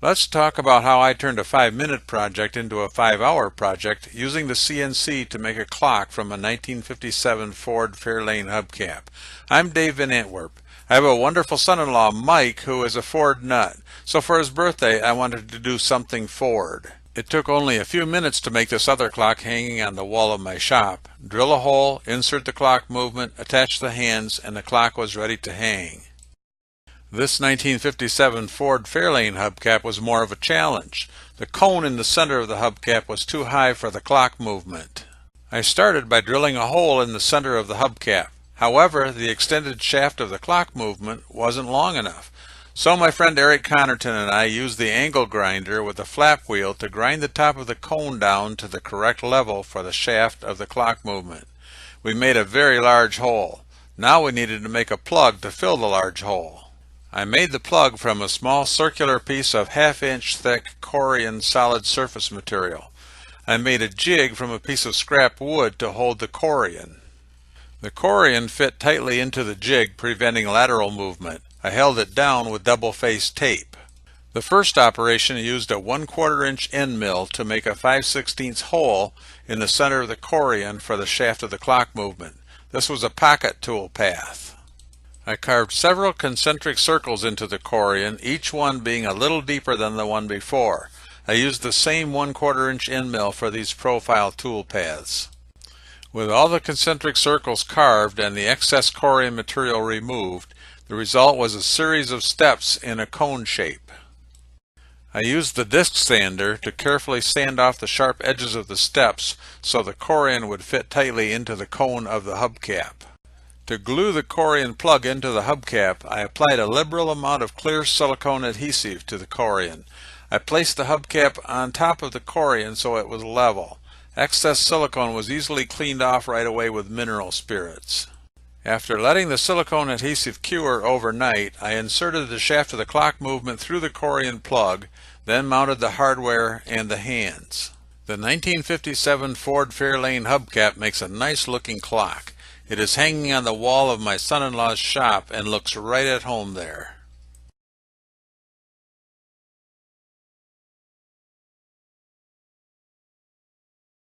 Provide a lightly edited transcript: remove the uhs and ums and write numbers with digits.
Let's talk about how I turned a 5-minute project into a 5-hour project using the CNC to make a clock from a 1957 Ford Fairlane Hubcap. I'm Dave in Antwerp. I have a wonderful son-in-law, Mike, who is a Ford nut. So for his birthday, I wanted to do something Ford. It took only a few minutes to make this other clock hanging on the wall of my shop. Drill a hole, insert the clock movement, attach the hands, and the clock was ready to hang. This 1957 Ford Fairlane hubcap was more of a challenge. The cone in the center of the hubcap was too high for the clock movement. I started by drilling a hole in the center of the hubcap. However, the extended shaft of the clock movement wasn't long enough. So my friend Eric Connerton and I used the angle grinder with a flap wheel to grind the top of the cone down to the correct level for the shaft of the clock movement. We made a very large hole. Now we needed to make a plug to fill the large hole. I made the plug from a small circular piece of 1/2-inch thick Corian solid surface material. I made a jig from a piece of scrap wood to hold the Corian. The Corian fit tightly into the jig, preventing lateral movement. I held it down with double-faced tape. The first operation used a 1/4-inch end mill to make a 5/16 hole in the center of the Corian for the shaft of the clock movement. This was a pocket tool path. I carved several concentric circles into the Corian, each one being a little deeper than the one before. I used the same 1/4-inch end mill for these profile tool paths. With all the concentric circles carved and the excess Corian material removed, the result was a series of steps in a cone shape. I used the disc sander to carefully sand off the sharp edges of the steps so the Corian would fit tightly into the cone of the hubcap. To glue the Corian plug into the hubcap, I applied a liberal amount of clear silicone adhesive to the Corian. I placed the hubcap on top of the Corian so it was level. Excess silicone was easily cleaned off right away with mineral spirits. After letting the silicone adhesive cure overnight, I inserted the shaft of the clock movement through the Corian plug, then mounted the hardware and the hands. The 1957 Ford Fairlane hubcap makes a nice looking clock. It is hanging on the wall of my son-in-law's shop and looks right at home there.